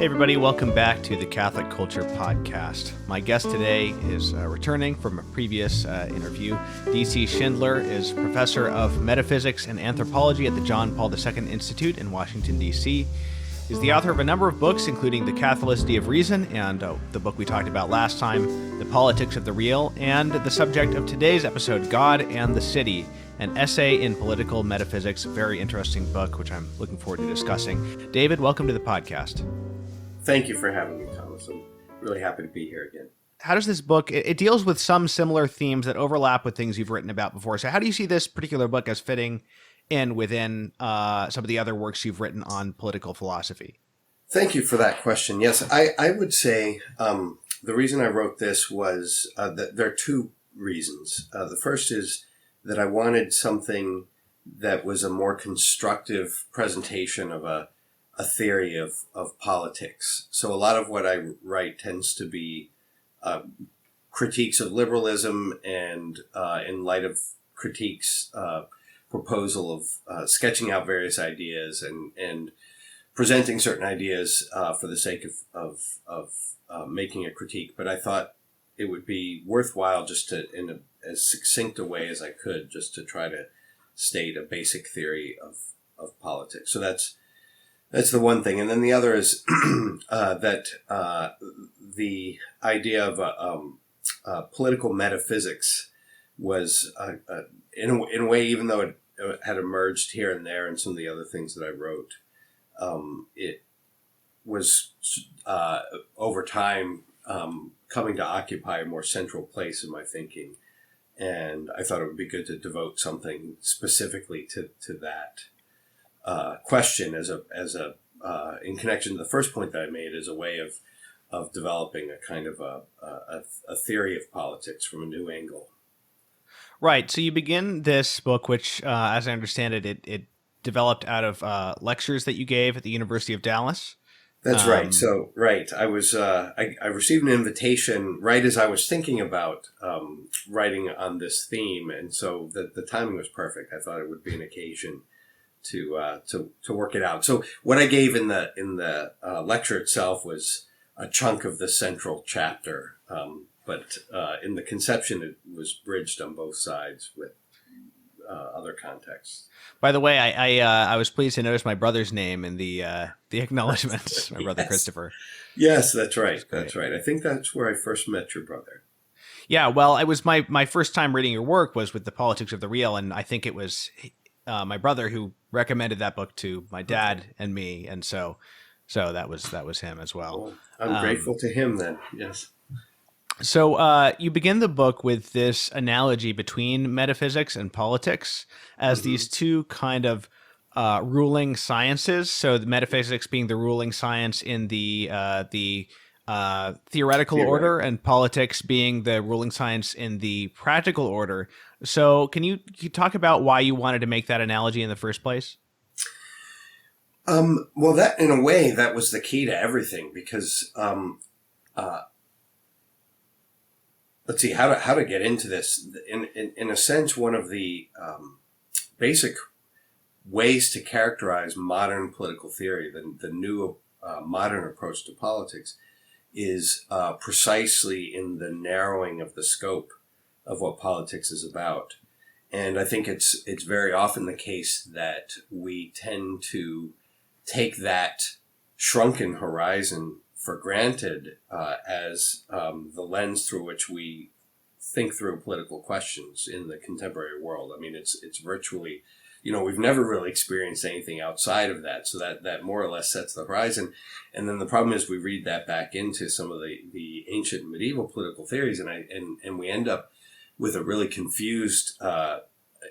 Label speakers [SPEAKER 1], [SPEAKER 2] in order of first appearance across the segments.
[SPEAKER 1] Hey everybody, welcome back to the Catholic Culture Podcast. My guest today is returning from a previous interview. D.C. Schindler is professor of metaphysics and anthropology at the John Paul II Institute in Washington, D.C. He's the author of a number of books, including The Catholicity of Reason and the book we talked about last time, The Politics of the Real, and the subject of today's episode, God and the City, an essay in political metaphysics. Very interesting book, which I'm looking forward to discussing. David, welcome to the podcast.
[SPEAKER 2] Thank you for having me, Thomas. I'm really happy to be here again.
[SPEAKER 1] How does this book, it deals with some similar themes that overlap with things you've written about before. So how do you see this particular book as fitting in within some of the other works you've written on political philosophy?
[SPEAKER 2] Thank you for that question. Yes, I would say the reason I wrote this was that there are two reasons. The first is that I wanted something that was a more constructive presentation of a theory of politics. So a lot of what I write tends to be critiques of liberalism and in light of critiques, proposal of sketching out various ideas and presenting certain ideas for the sake of making a critique. But I thought it would be worthwhile just to, in as succinct a way as I could, just to try to state a basic theory of politics. So that's the one thing. And then the other is that the idea of political metaphysics was, in a way, even though it had emerged here and there in some of the other things that I wrote, it was over time coming to occupy a more central place in my thinking. And I thought it would be good to devote something specifically to that question as a in connection to the first point that I made, as a way of developing a kind of a theory of politics from a new angle.
[SPEAKER 1] Right. So you begin this book, which, as I understand it, it developed out of lectures that you gave at the University of Dallas.
[SPEAKER 2] That's right. So, right. I was, I received an invitation right as I was thinking about writing on this theme. And so the timing was perfect. I thought it would be an occasion to work it out. So what I gave in the lecture itself was a chunk of the central chapter. But in the conception, it was bridged on both sides with other contexts.
[SPEAKER 1] By the way, I was pleased to notice my brother's name in the acknowledgments. My brother,
[SPEAKER 2] Yes.
[SPEAKER 1] Christopher.
[SPEAKER 2] Yes, that's right. That's right. I think that's where I first met your brother.
[SPEAKER 1] Yeah, well, it was my first time reading your work was with The Politics of the Real, and I think it was my brother who recommended that book to my dad and me, and so that was him as well.
[SPEAKER 2] Well, I'm grateful to him then. Yes.
[SPEAKER 1] So you begin the book with this analogy between metaphysics and politics as these two kind of ruling sciences. So the metaphysics being the ruling science in the theoretical order, and politics being the ruling science in the practical order. So can you talk about why you wanted to make that analogy in the first place?
[SPEAKER 2] Well, that in a way, that was the key to everything, because let's see how to get into this. In a sense, one of the basic ways to characterize modern political theory, the new modern approach to politics, is precisely in the narrowing of the scope of what politics is about. And I think it's very often the case that we tend to take that shrunken horizon for granted as the lens through which we think through political questions in the contemporary world. I mean, it's virtually, we've never really experienced anything outside of that. So that more or less sets the horizon. And then the problem is we read that back into some of the ancient and medieval political theories, and we end up with a really confused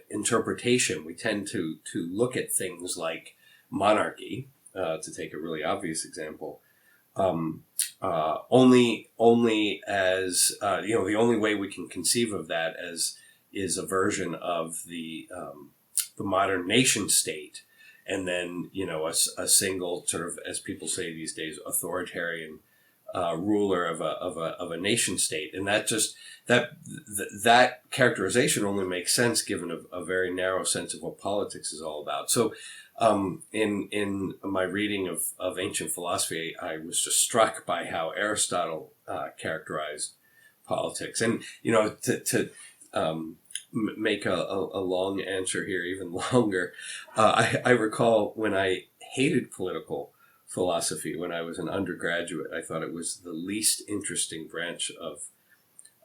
[SPEAKER 2] interpretation. We tend to look at things like monarchy, to take a really obvious example, only as the only way we can conceive of that as is a version of the modern nation state, and then a single sort of, as people say these days, authoritarian ruler of a nation state, and that characterization only makes sense given a very narrow sense of what politics is all about. So, in my reading of ancient philosophy, I was just struck by how Aristotle characterized politics, and to make a long answer here even longer. I recall when I hated political philosophy when I was an undergraduate. I thought it was the least interesting branch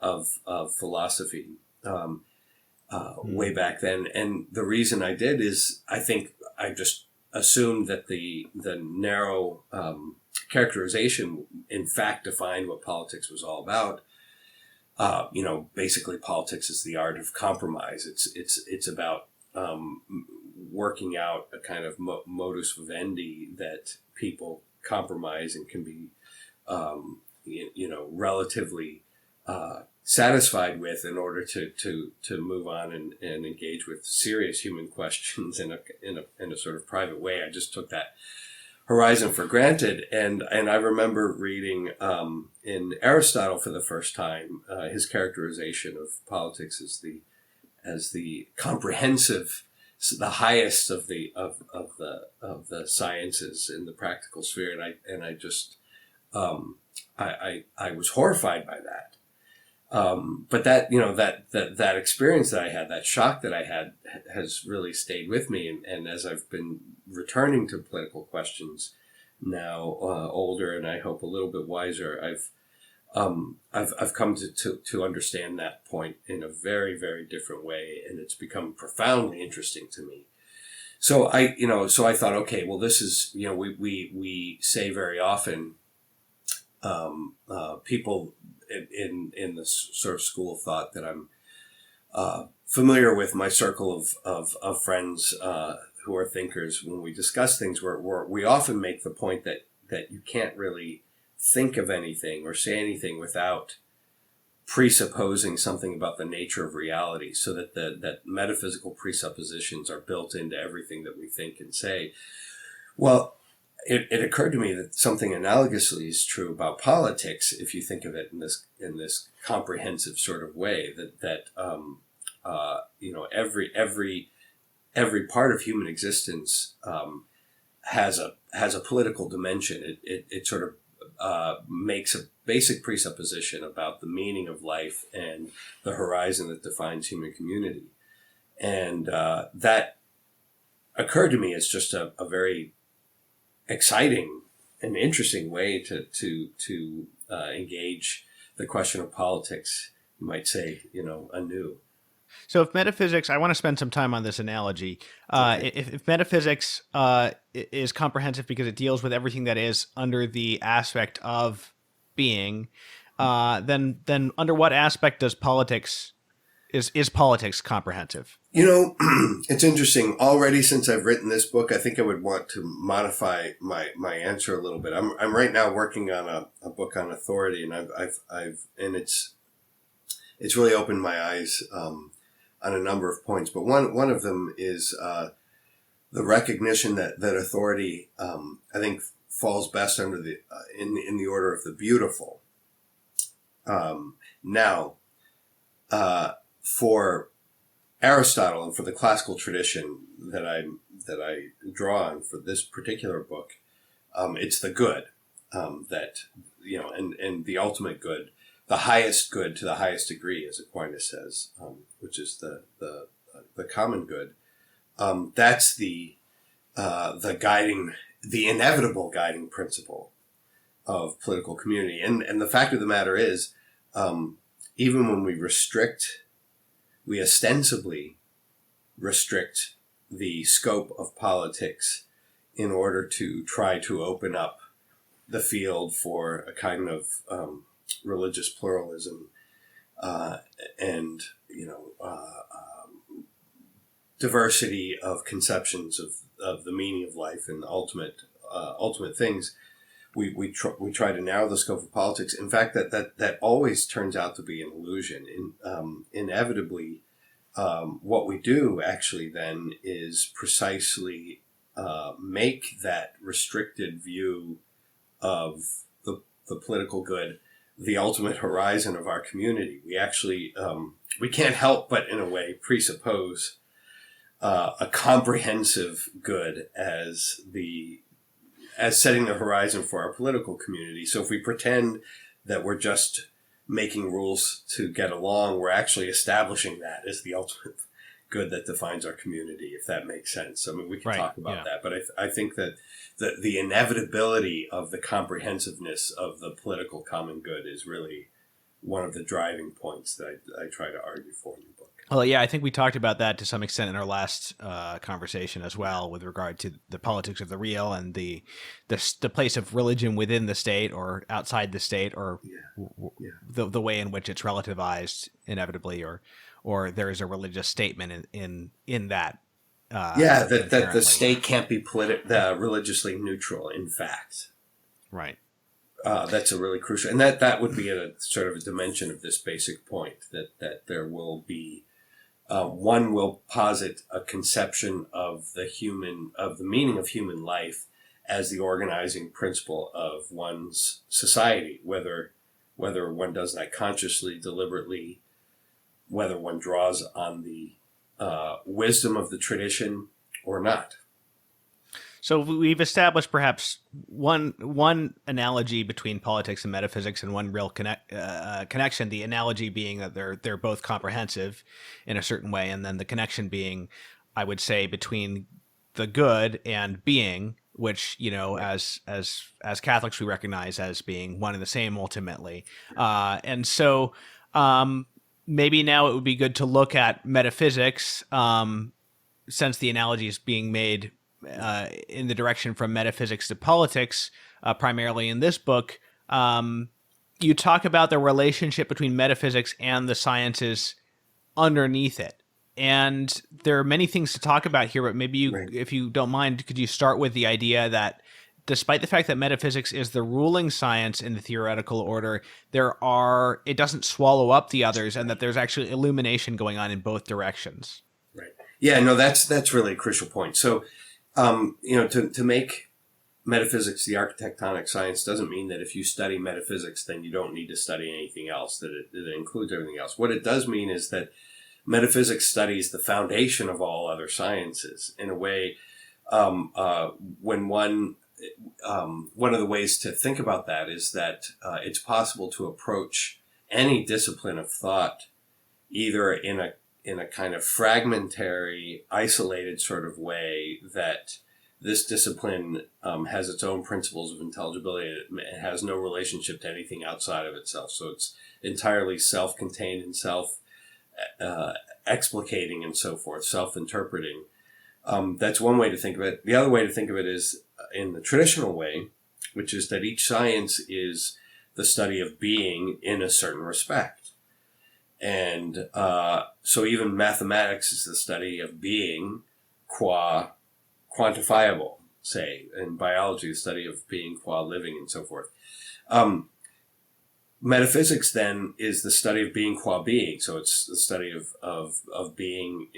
[SPEAKER 2] of philosophy way back then. And the reason I did is I think I just assumed that the narrow characterization in fact defined what politics was all about. Basically politics is the art of compromise. It's about working out a kind of modus vivendi that people compromise and can be, relatively satisfied with in order to move on and engage with serious human questions in a sort of private way. I just took that horizon for granted, and I remember reading in Aristotle for the first time his characterization of politics as the comprehensive, the highest of the sciences in the practical sphere, and I just I was horrified by that. But that experience that I had, that shock that I had, has really stayed with me. And as I've been returning to political questions now, older and I hope a little bit wiser, I've come to understand that point in a very, very different way, and it's become profoundly interesting to me. So I thought, okay, well, this is, we say very often, people in the sort of school of thought that I'm familiar with, my circle of friends who are thinkers, when we discuss things, we often make the point that you can't really think of anything or say anything without presupposing something about the nature of reality, so that metaphysical presuppositions are built into everything that we think and say. Well, it occurred to me that something analogously is true about politics, if you think of it in this comprehensive sort of way. That every part of human existence has a political dimension. It sort of makes a basic presupposition about the meaning of life and the horizon that defines human community, and that occurred to me as just a very exciting and interesting way to engage the question of politics, you might say, anew.
[SPEAKER 1] So if metaphysics, I want to spend some time on this analogy.
[SPEAKER 2] Okay.
[SPEAKER 1] If metaphysics is comprehensive because it deals with everything that is under the aspect of being, then under what aspect does politics is politics comprehensive?
[SPEAKER 2] It's interesting. Already, since I've written this book, I think I would want to modify my answer a little bit. I'm right now working on a book on authority, and and it's really opened my eyes on a number of points. But one of them is the recognition that authority, I think, falls best under in the order of the beautiful. Now, for Aristotle and for the classical tradition that I draw on for this particular book, it's the good, that and the ultimate good, the highest good to the highest degree, as Aquinas says, which is the common good. That's the inevitable guiding principle of political community. And the fact of the matter is, even when we ostensibly restrict the scope of politics in order to try to open up the field for a kind of religious pluralism and diversity of conceptions of the meaning of life and ultimate things. We try to narrow the scope of politics. In fact, that always turns out to be an illusion. Inevitably, what we do actually then is precisely make that restricted view of the political good the ultimate horizon of our community. We actually, we can't help but in a way presuppose a comprehensive good as setting the horizon for our political community. So if we pretend that we're just making rules to get along, we're actually establishing that as the ultimate good that defines our community, if that makes sense. I mean, we can talk about that, but I think that the inevitability of the comprehensiveness of the political common good is really one of the driving points that I try to argue for in the book.
[SPEAKER 1] Well, yeah, I think we talked about that to some extent in our last conversation as well, with regard to the politics of the real and the place of religion within the state or outside the state, or the way in which it's relativized inevitably, or there is a religious statement in that.
[SPEAKER 2] That the state can't be religiously neutral. In fact,
[SPEAKER 1] right.
[SPEAKER 2] That's a really crucial, and that would be a sort of a dimension of this basic point, that there will be. One will posit a conception of the meaning of human life as the organizing principle of one's society, whether one does that consciously, deliberately, whether one draws on the wisdom of the tradition or not.
[SPEAKER 1] So we've established perhaps one analogy between politics and metaphysics, and one real connection. The analogy being that they're both comprehensive in a certain way, and then the connection being, I would say, between the good and being, which, you know, as Catholics we recognize as being one and the same ultimately. And so maybe now it would be good to look at metaphysics, since the analogy is being made in the direction from metaphysics to politics, primarily in this book. You talk about the relationship between metaphysics and the sciences underneath it. And there are many things to talk about here, but maybe if you don't mind, could you start with the idea that despite the fact that metaphysics is the ruling science in the theoretical order, it doesn't swallow up the others, and that there's actually illumination going on in both directions.
[SPEAKER 2] Right. Yeah, no, that's really a crucial point. So, to make metaphysics the architectonic science doesn't mean that if you study metaphysics, then you don't need to study anything else, that it includes everything else. What it does mean is that metaphysics studies the foundation of all other sciences. In a way, when one of the ways to think about that is that it's possible to approach any discipline of thought either in a kind of fragmentary, isolated sort of way, that this discipline has its own principles of intelligibility. It has no relationship to anything outside of itself. So it's entirely self-contained and self-explicating and so forth, self-interpreting. That's one way to think of it. The other way to think of it is in the traditional way, which is that each science is the study of being in a certain respect. And so even mathematics is the study of being qua quantifiable, say, and biology, the study of being qua living and so forth. Metaphysics then is the study of being qua being. So it's the study of being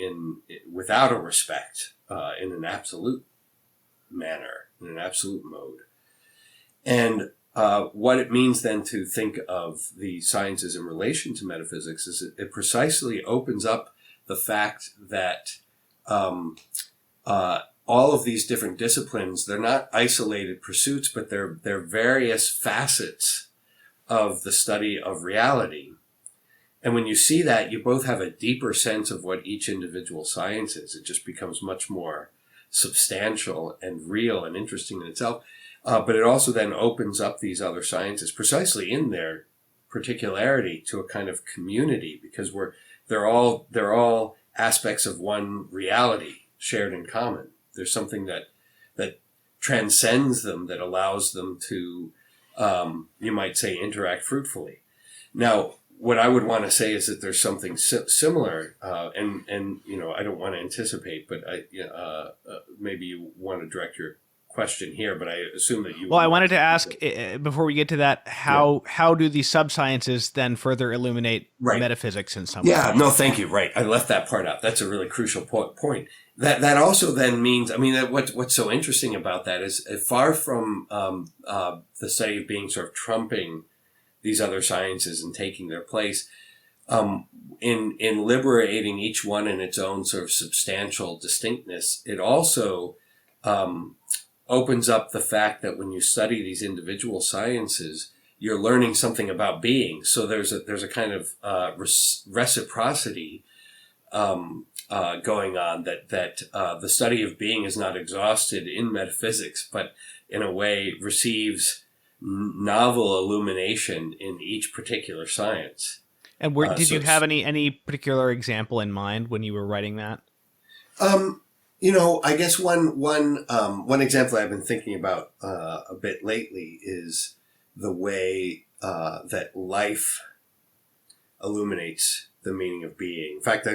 [SPEAKER 2] without a respect, in an absolute manner, in an absolute mode. And what it means then to think of the sciences in relation to metaphysics is it precisely opens up the fact that all of these different disciplines, they're not isolated pursuits, but they're various facets of the study of reality. And when you see that, you both have a deeper sense of what each individual science is. It just becomes much more substantial and real and interesting in itself. But it also then opens up these other sciences precisely in their particularity to a kind of community, because they're all aspects of one reality shared in common. There's something that transcends them, that allows them to, you might say, interact fruitfully. Now, what I would want to say is that there's something similar, and I don't want to anticipate, but maybe you want to direct your question here, but I assume that you.
[SPEAKER 1] Well, I wanted to ask before we get to that, how do the subsciences then further illuminate metaphysics in some way?
[SPEAKER 2] Yeah, no, thank you. Right, I left that part out. That's a really crucial point. That also then means, I mean, what's so interesting about that is far from the study of being sort of trumping these other sciences and taking their place. In liberating each one in its own sort of substantial distinctness, it also opens up the fact that when you study these individual sciences, you're learning something about being. So there's a kind of reciprocity going on, that the study of being is not exhausted in metaphysics, but in a way receives novel illumination in each particular science.
[SPEAKER 1] And did you have any particular example in mind when you were writing that?
[SPEAKER 2] I guess one example I've been thinking about a bit lately is the way that life illuminates the meaning of being. In fact,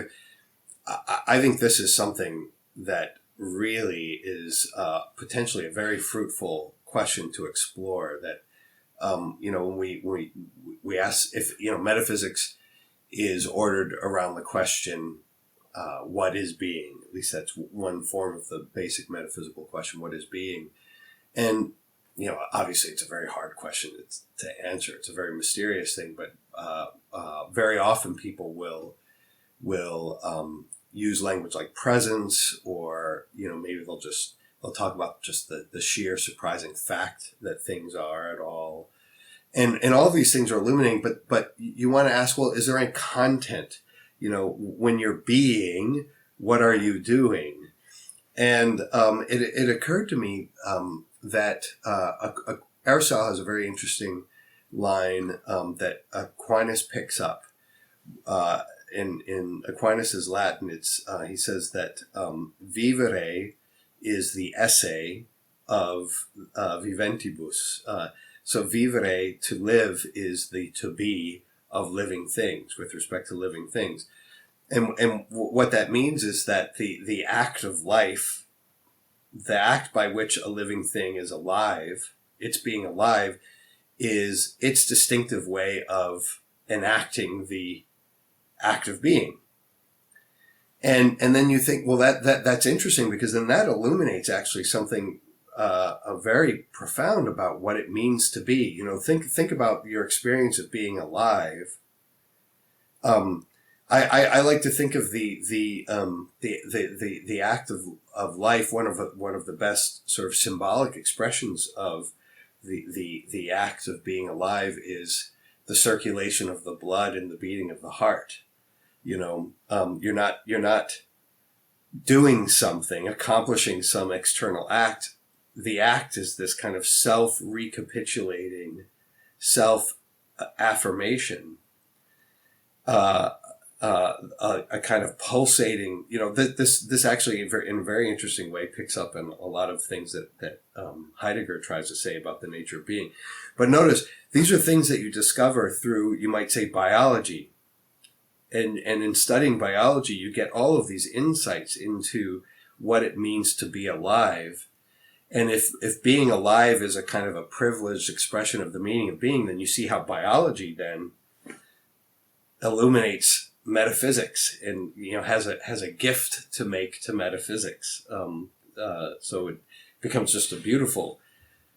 [SPEAKER 2] I think this is something that really is potentially a very fruitful question to explore. That when we ask if metaphysics is ordered around the question, what is being? At least that's one form of the basic metaphysical question: what is being? And obviously, it's a very hard question to answer. It's a very mysterious thing, but very often people will use language like presence, or maybe they'll talk about just the sheer surprising fact that things are at all. And all of these things are illuminating, but you want to ask, well, is there any content? When you're being, what are you doing? And it occurred to me that Aristotle has a very interesting line that Aquinas picks up. In Aquinas' Latin, he says that vivere is the essay of viventibus. So vivere, to live, is the to be of living things, with respect to living things. And what that means is that the act of life, the act by which a living thing is alive, its being alive, is its distinctive way of enacting the act of being. And then you think, well, that's interesting, because then that illuminates actually something very profound about what it means to be. Think about your experience of being alive. I like to think of the act of life. One of the best sort of symbolic expressions of the act of being alive is the circulation of the blood and the beating of the heart. You're not doing something, accomplishing some external act. The act is this kind of self-recapitulating, self-affirmation, a kind of pulsating. This actually, in a very interesting way, picks up on a lot of things that Heidegger tries to say about the nature of being. But notice, these are things that you discover through, you might say, biology. And in studying biology, you get all of these insights into what it means to be alive. And if being alive is a kind of a privileged expression of the meaning of being, then you see how biology then illuminates metaphysics and has a gift to make to metaphysics. So it becomes just a beautiful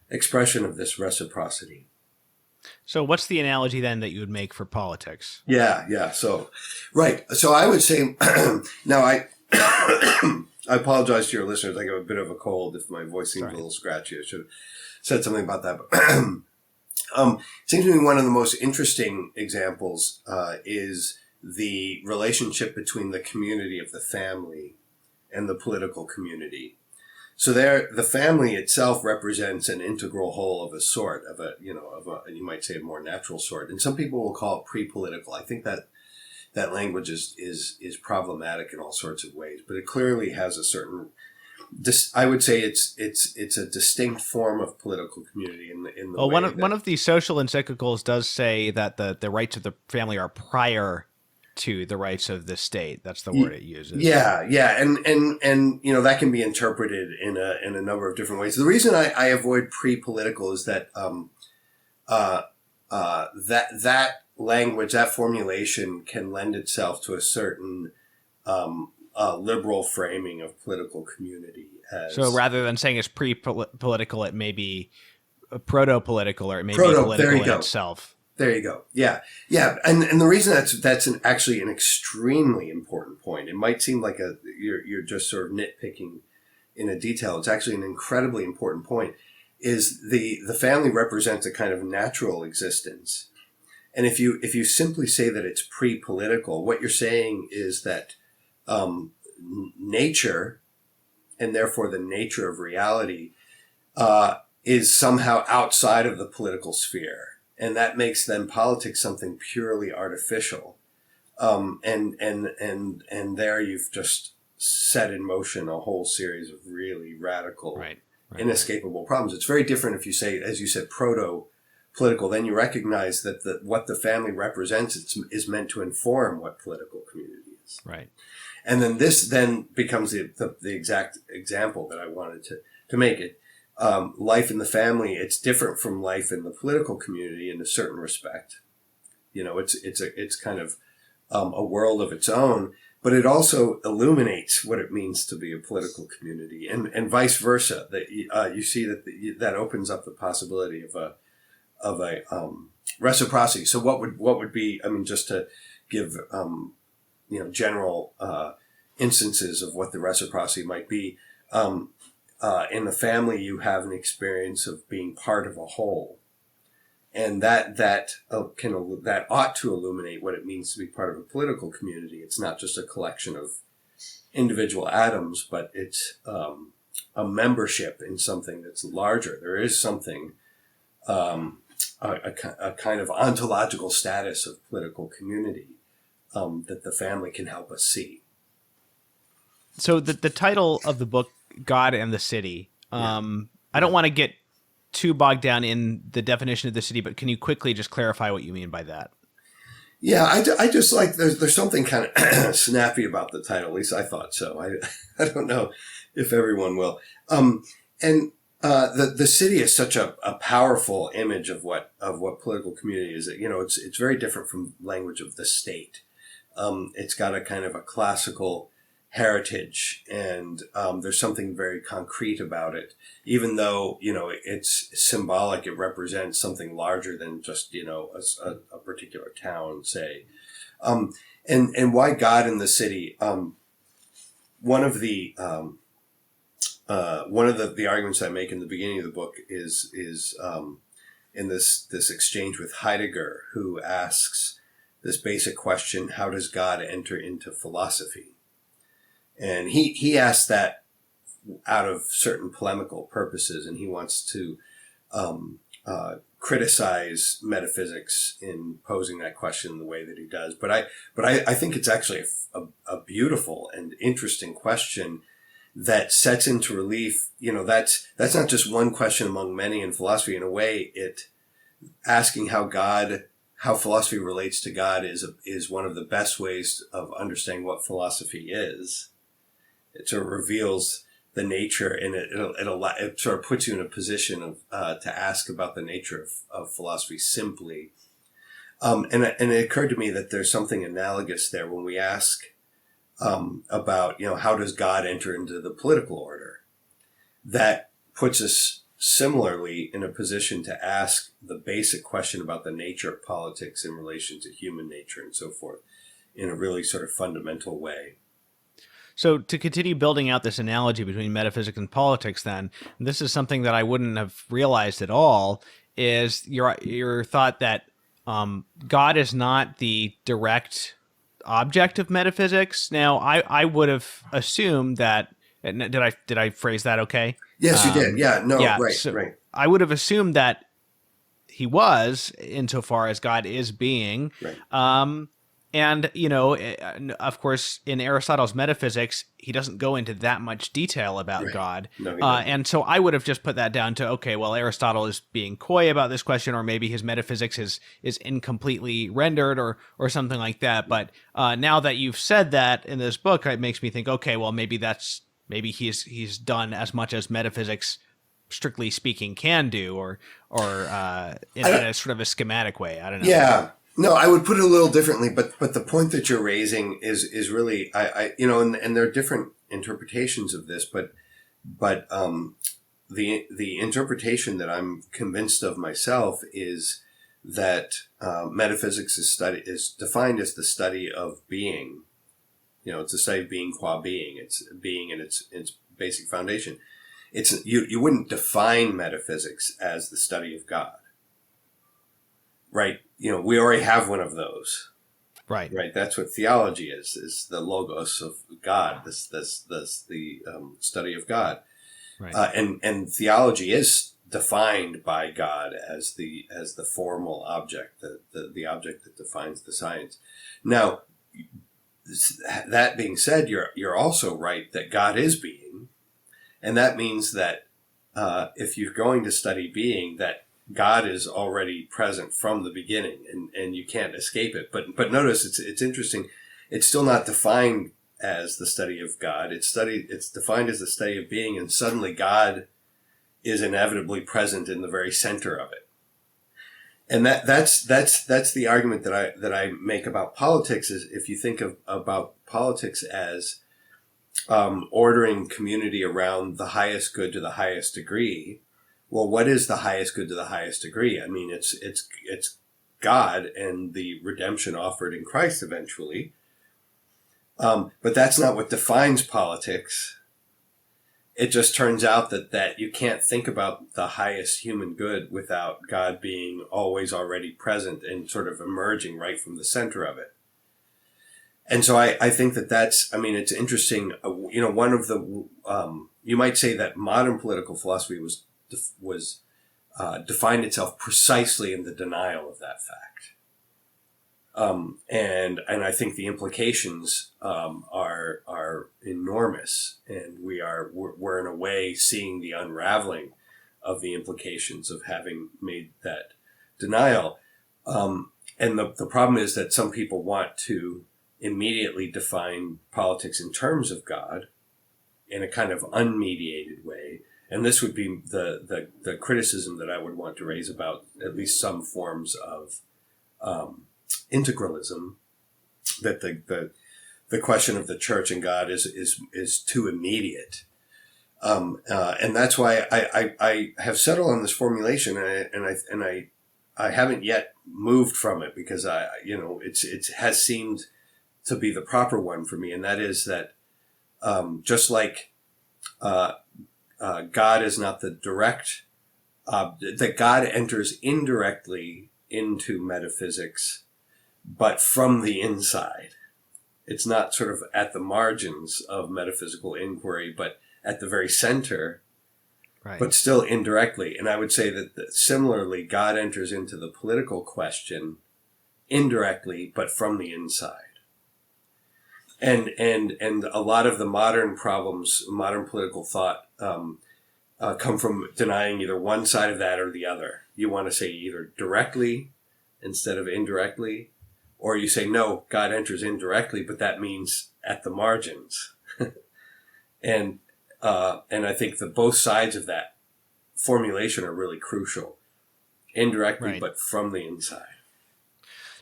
[SPEAKER 2] expression of this reciprocity.
[SPEAKER 1] So what's the analogy then that you would make for politics?
[SPEAKER 2] Yeah. So, right. So I would say, now I apologize to your listeners. I got a bit of a cold. If my voice seems a little scratchy, I should have said something about that. But it seems to me one of the most interesting examples is the relationship between the community of the family and the political community. So the family itself represents an integral whole of a sort, you might say a more natural sort. And some people will call it pre-political. I think that language is problematic in all sorts of ways, but it clearly has a certain, I would say it's a distinct form of political community in the
[SPEAKER 1] well,
[SPEAKER 2] way
[SPEAKER 1] one of the social encyclicals does say that the rights of the family are prior to the rights of the state. That's the word it uses.
[SPEAKER 2] Yeah, and that can be interpreted in a number of different ways. The reason I avoid pre-political is that that language, that formulation, can lend itself to a certain liberal framing of political community.
[SPEAKER 1] So rather than saying it's pre-political, it may be proto-political, or it may be political in itself.
[SPEAKER 2] There you go. Yeah. And the reason that's actually an extremely important point. It might seem like you're just sort of nitpicking in a detail. It's actually an incredibly important point. Is the family represents a kind of natural existence, and if you simply say that it's pre-political, what you're saying is that nature, and therefore the nature of reality, is somehow outside of the political sphere. And that makes then politics something purely artificial. And there you've just set in motion a whole series of really radical, inescapable problems. It's very different if you say, as you said, proto-political. Then you recognize that what the family represents is meant to inform what political community is.
[SPEAKER 1] Right.
[SPEAKER 2] And then this then becomes the exact example that I wanted to make it. Life in the family, it's different from life in the political community in a certain respect. It's kind of a world of its own, but it also illuminates what it means to be a political community, and vice versa. That you see that opens up the possibility of a reciprocity. So what would be? I mean, just to give general instances of what the reciprocity might be. In the family, you have an experience of being part of a whole, and that ought to illuminate what it means to be part of a political community. It's not just a collection of individual atoms, but it's a membership in something that's larger. There is something, a kind of ontological status of political community that the family can help us see.
[SPEAKER 1] So the title of the book, God and the City. I don't want to get too bogged down in the definition of the city, but can you quickly just clarify what you mean by that?
[SPEAKER 2] Yeah, I just like, there's something kind of snappy about the title. At least I thought so. I don't know if everyone will. The city is such a powerful image of what political community is. It's very different from language of the state. It's got a kind of a classical heritage, and there's something very concrete about it. Even though it's symbolic, it represents something larger than just a particular town, say. And why God in the city? One of the arguments I make in the beginning of the book is in this exchange with Heidegger, who asks this basic question: how does God enter into philosophy? And he asked that out of certain polemical purposes, and he wants to criticize metaphysics in posing that question in the way that he does. But I think it's actually a beautiful and interesting question that sets into relief. That's not just one question among many in philosophy. In a way, asking how philosophy relates to God is one of the best ways of understanding what philosophy is. It sort of reveals the nature, and it sort of puts you in a position of to ask about the nature of philosophy simply. And it occurred to me that there's something analogous there when we ask about how does God enter into the political order. That puts us similarly in a position to ask the basic question about the nature of politics in relation to human nature and so forth, in a really sort of fundamental way.
[SPEAKER 1] So to continue building out this analogy between metaphysics and politics, then, this is something that I wouldn't have realized at all, is your thought that God is not the direct object of metaphysics. Now, I would have assumed that. Did I phrase that okay?
[SPEAKER 2] Yes, you did. Yeah. No. Yeah, right.
[SPEAKER 1] So
[SPEAKER 2] right.
[SPEAKER 1] I would have assumed that he was, insofar as God is being.
[SPEAKER 2] Right.
[SPEAKER 1] And, of course, in Aristotle's metaphysics, he doesn't go into that much detail about
[SPEAKER 2] Right.
[SPEAKER 1] God.
[SPEAKER 2] No, he doesn't.
[SPEAKER 1] And so I would have just put that down to, okay, well, Aristotle is being coy about this question, or maybe his metaphysics is incompletely rendered or something like that. But now that you've said that in this book, it makes me think, okay, well, maybe he's done as much as metaphysics, strictly speaking, can do, or in a sort of a schematic way. I don't know.
[SPEAKER 2] Yeah. No, I would put it a little differently, but the point that you're raising is really, and there are different interpretations of this, but the interpretation that I'm convinced of myself is that metaphysics is defined as the study of being. It's a study of being qua being. It's being in its basic foundation. You wouldn't define metaphysics as the study of God. Right. We already have one of those.
[SPEAKER 1] Right.
[SPEAKER 2] Right. That's what theology is the logos of God, the study of God.
[SPEAKER 1] Right.
[SPEAKER 2] And theology is defined by God as the formal object, the object that defines the science. Now, that being said, you're also right that God is being. And that means that if you're going to study being, that God is already present from the beginning, and you can't escape it. But notice it's interesting. It's still not defined as the study of God. It's defined as the study of being, and suddenly God is inevitably present in the very center of it. And that's the argument that I make about politics. Is if you think about politics as ordering community around the highest good to the highest degree. Well, what is the highest good to the highest degree? I mean, it's God and the redemption offered in Christ eventually. But that's not what defines politics. It just turns out that you can't think about the highest human good without God being always already present and sort of emerging right from the center of it. And so I think it's interesting. One of the, you might say that modern political philosophy was defined itself precisely in the denial of that fact. And I think the implications are enormous, and we're in a way seeing the unraveling of the implications of having made that denial. And the problem is that some people want to immediately define politics in terms of God in a kind of unmediated way. And this would be the criticism that I would want to raise about at least some forms of integralism, that the question of the church and God is too immediate. And that's why I have settled on this formulation, and I haven't yet moved from it, because it has seemed to be the proper one for me, and that is that just like God is not the direct, that God enters indirectly into metaphysics, but from the inside. It's not sort of at the margins of metaphysical inquiry, but at the very center,
[SPEAKER 1] right,
[SPEAKER 2] but still indirectly. And I would say that similarly, God enters into the political question indirectly, but from the inside. And a lot of the modern problems, modern political thought, come from denying either one side of that or the other. You want to say either directly instead of indirectly, or you say, no, God enters indirectly, but that means at the margins. And I think that both sides of that formulation are really crucial. Indirectly, right, but from the inside.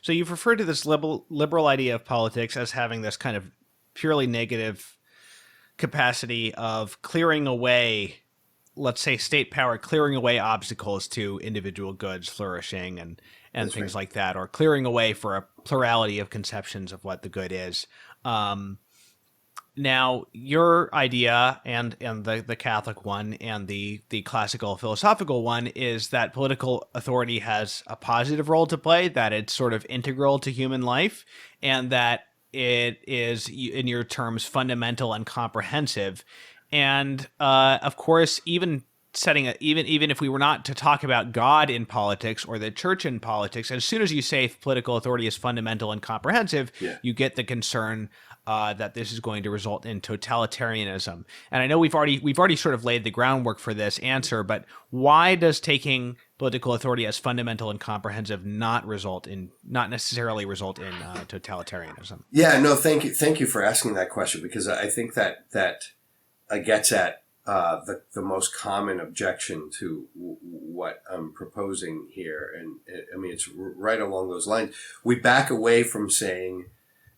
[SPEAKER 1] So you've referred to this liberal idea of politics as having this kind of purely negative capacity of clearing away, let's say, state power, clearing away obstacles to individual goods flourishing and things right, like that, or clearing away for a plurality of conceptions of what the good is. Now, your idea and the Catholic one and the classical philosophical one is that political authority has a positive role to play, that it's sort of integral to human life, and that it is, in your terms, fundamental and comprehensive. And of course, even even if we were not to talk about God in politics or the church in politics, as soon as you say political authority is fundamental and comprehensive, you get the concern that this is going to result in totalitarianism. And I know we've already sort of laid the groundwork for this answer, but why does taking political authority as fundamental and comprehensive not necessarily result in totalitarianism?
[SPEAKER 2] Yeah, no, thank you for asking that question, because I think that gets at the most common objection to what I'm proposing here. And I mean, it's right along those lines. We back away from saying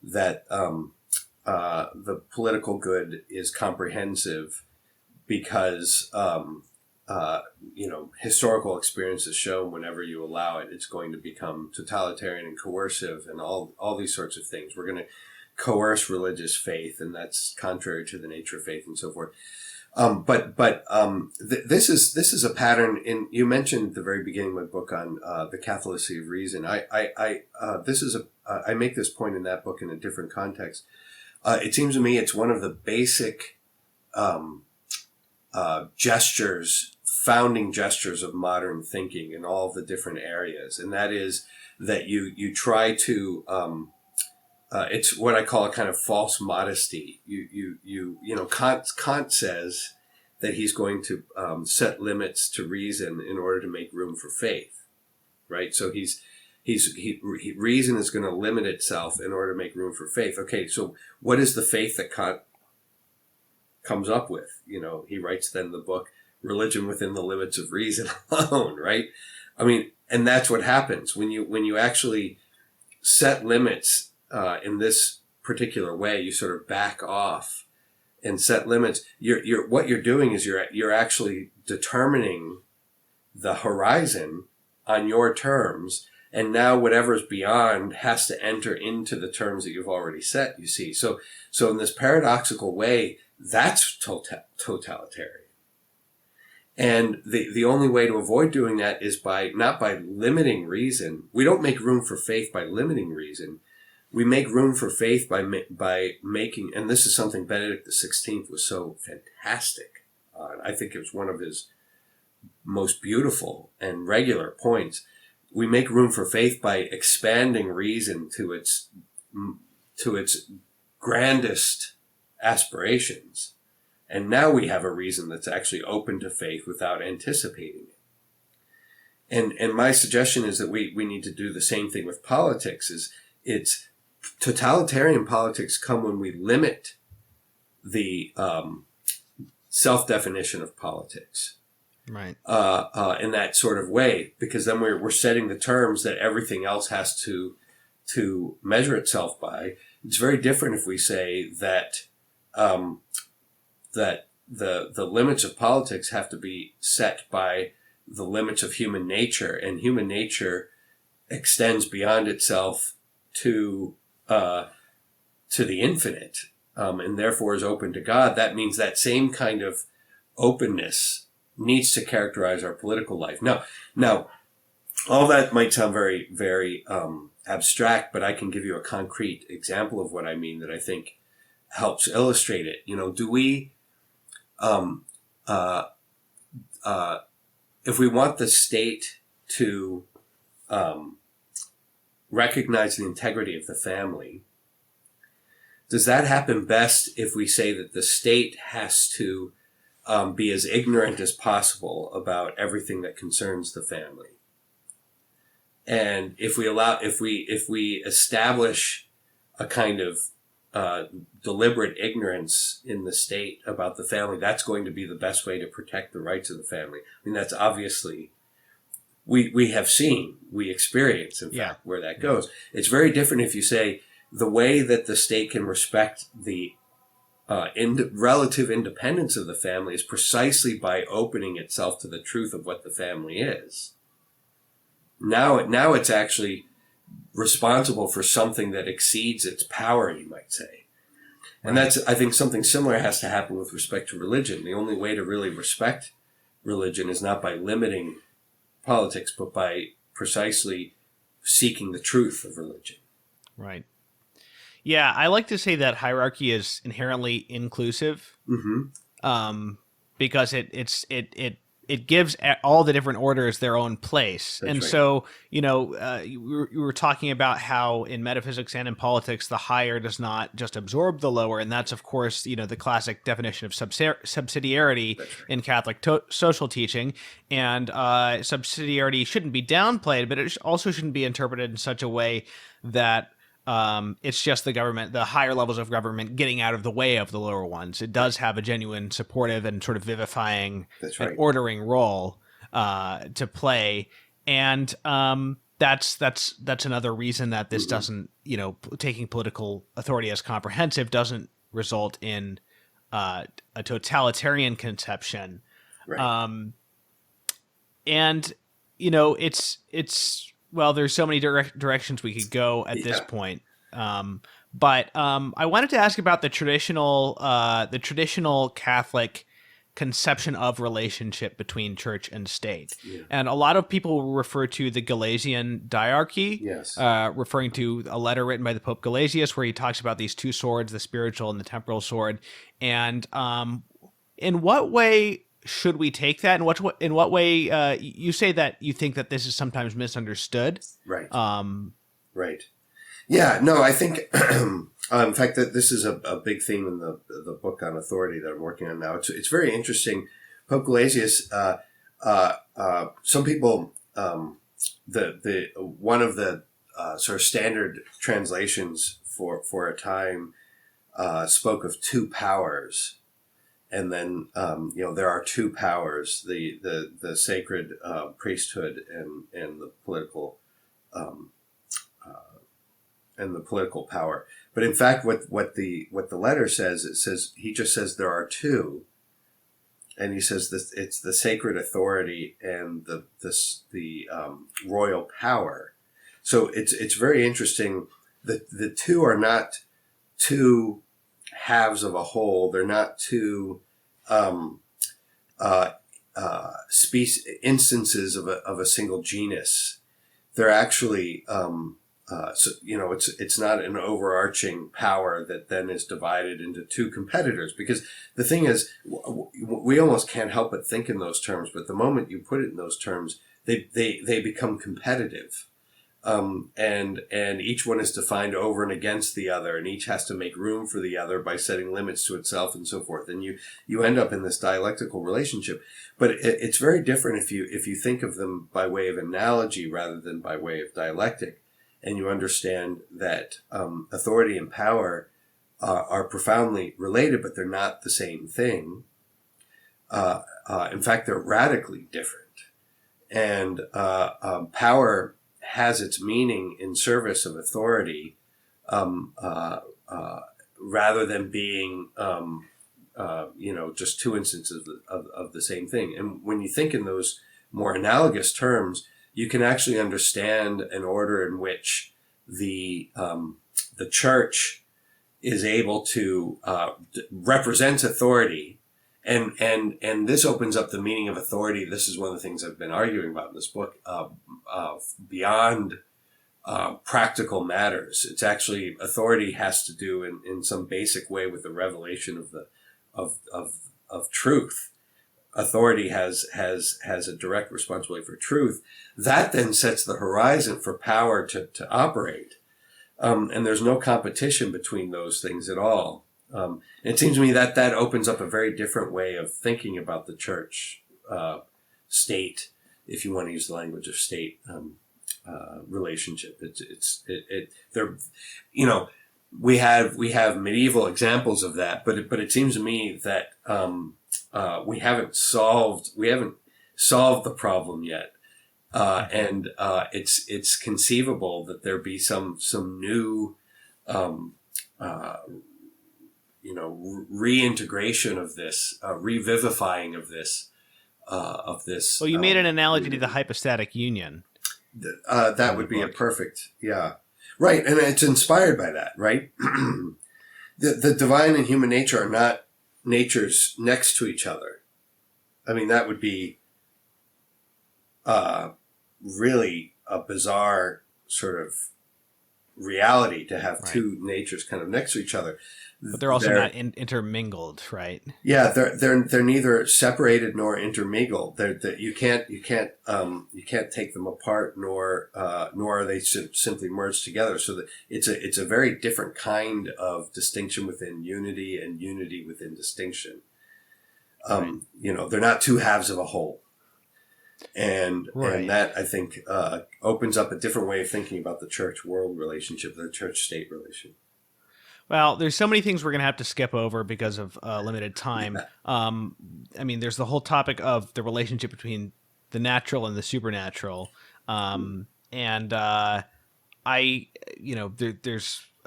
[SPEAKER 2] that the political good is comprehensive because, historical experience has shown whenever you allow it, it's going to become totalitarian and coercive and all these sorts of things. We're going to coerce religious faith, and that's contrary to the nature of faith and so forth. This is a pattern you mentioned at the very beginning of my book on the Catholicity of reason. I make this point in that book in a different context. It seems to me it's one of the basic founding gestures of modern thinking in all of the different areas, and that is that you try to it's what I call a kind of false modesty. Kant says that he's going to set limits to reason in order to make room for faith, right? So reason is going to limit itself in order to make room for faith. Okay, so what is the faith that Kant comes up with? He writes then the book Religion Within the Limits of Reason Alone, right? I mean, and that's what happens when you actually set limits in this particular way. You sort of back off and set limits. What you're doing is you're actually determining the horizon on your terms, and now whatever's beyond has to enter into the terms that you've already set. You see, so in this paradoxical way, that's totalitarian. And the only way to avoid doing that is not by limiting reason. We don't make room for faith by limiting reason. We make room for faith by making, and this is something Benedict XVI was so fantastic on. I think it was one of his most beautiful and regular points. We make room for faith by expanding reason to its grandest aspirations. And now we have a reason that's actually open to faith without anticipating it. And my suggestion is that we need to do the same thing with politics. It's totalitarian politics come when we limit the self-definition of politics,
[SPEAKER 1] right?
[SPEAKER 2] In that sort of way, because then we're setting the terms that everything else has to measure itself by. It's very different if we say that that the limits of politics have to be set by the limits of human nature, and human nature extends beyond itself to the infinite, and therefore is open to God. That means that same kind of openness needs to characterize our political life. Now, all that might sound very, very abstract, but I can give you a concrete example of what I mean that I think helps illustrate it. Do we, if we want the state to recognize the integrity of the family, does that happen best if we say that the state has to be as ignorant as possible about everything that concerns the family? And if we establish a kind of deliberate ignorance in the state about the family, that's going to be the best way to protect the rights of the family. I mean, that's obviously, we have seen, we experience, in fact, where that goes. It's very different if you say the way that the state can respect the relative independence of the family is precisely by opening itself to the truth of what the family is. Now it's actually responsible for something that exceeds its power, you might say. And that's, I think, something similar has to happen with respect to religion. The only way to really respect religion is not by limiting politics, but by precisely seeking the truth of religion.
[SPEAKER 1] Right. Yeah, I like to say that hierarchy is inherently inclusive, because it it gives all the different orders their own place.
[SPEAKER 2] That's
[SPEAKER 1] and
[SPEAKER 2] right.
[SPEAKER 1] so, you were talking about how in metaphysics and in politics, the higher does not just absorb the lower. And that's, of course, the classic definition of subsidiarity
[SPEAKER 2] That's right.
[SPEAKER 1] in Catholic social teaching. And subsidiarity shouldn't be downplayed, but it also shouldn't be interpreted in such a way that it's just the government, the higher levels of government, getting out of the way of the lower ones. It does have a genuine supportive and sort of vivifying
[SPEAKER 2] That's
[SPEAKER 1] and
[SPEAKER 2] right.
[SPEAKER 1] ordering role to play. And that's another reason that this doesn't, taking political authority as comprehensive doesn't result in a totalitarian conception.
[SPEAKER 2] Right.
[SPEAKER 1] And it's well, there's so many directions we could go at this point. But I wanted to ask about the traditional Catholic conception of relationship between church and state.
[SPEAKER 2] Yeah.
[SPEAKER 1] And a lot of people refer to the Gelasian diarchy,
[SPEAKER 2] Yes.
[SPEAKER 1] referring to a letter written by the Pope Gelasius where he talks about these two swords, the spiritual and the temporal sword. And in what way should we take that? And in what way you say that you think that this is sometimes misunderstood?
[SPEAKER 2] Right. Right. Yeah. No, I think, in fact, that this is a big theme in the book on authority that I'm working on now. It's very interesting. Pope Gelasius, some people, the one of the sort of standard translations for a time spoke of two powers. And then, there are two powers, the sacred priesthood and the political power. But in fact, what the letter says, he just says there are two, and he says this, it's the sacred authority and the royal power. So it's very interesting that the two are not two halves of a whole. They're not two instances of a single genus. They're actually it's not an overarching power that then is divided into two competitors. Because the thing is, we almost can't help but think in those terms. But the moment you put it in those terms, they become competitive. And each one is defined over and against the other, and each has to make room for the other by setting limits to itself and so forth. And you end up in this dialectical relationship. But it's very different if you think of them by way of analogy rather than by way of dialectic, and you understand that authority and power are profoundly related, but they're not the same thing. In fact, they're radically different. And power has its meaning in service of authority, rather than being, just two instances of the same thing. And when you think in those more analogous terms, you can actually understand an order in which the church is able to represent authority. And this opens up the meaning of authority. This is one of the things I've been arguing about in this book, beyond practical matters. It's actually, authority has to do in some basic way with the revelation of truth. Authority has a direct responsibility for truth. That then sets the horizon for power to operate. And there's no competition between those things at all. It seems to me that opens up a very different way of thinking about the church state, if you want to use the language of state relationship. We have medieval examples of that, but it seems to me that we haven't solved the problem yet, and it's conceivable that there be some new reintegration of this, revivifying of this.
[SPEAKER 1] Well, you made an analogy to the hypostatic union.
[SPEAKER 2] That would be a perfect, yeah. Right, and it's inspired by that, right? The divine and human nature are not natures next to each other. I mean, that would be really a bizarre sort of reality to have two natures kind of next to each other.
[SPEAKER 1] But they're also not intermingled, right?
[SPEAKER 2] Yeah, they're neither separated nor intermingled. You can't take them apart, nor are they simply merged together. So that it's a very different kind of distinction within unity and unity within distinction.
[SPEAKER 1] Right.
[SPEAKER 2] They're not two halves of a whole, and that I think opens up a different way of thinking about the church-world relationship, the church-state relation.
[SPEAKER 1] Well, there's so many things we're going to have to skip over because of limited time. There's the whole topic of the relationship between the natural and the supernatural. There's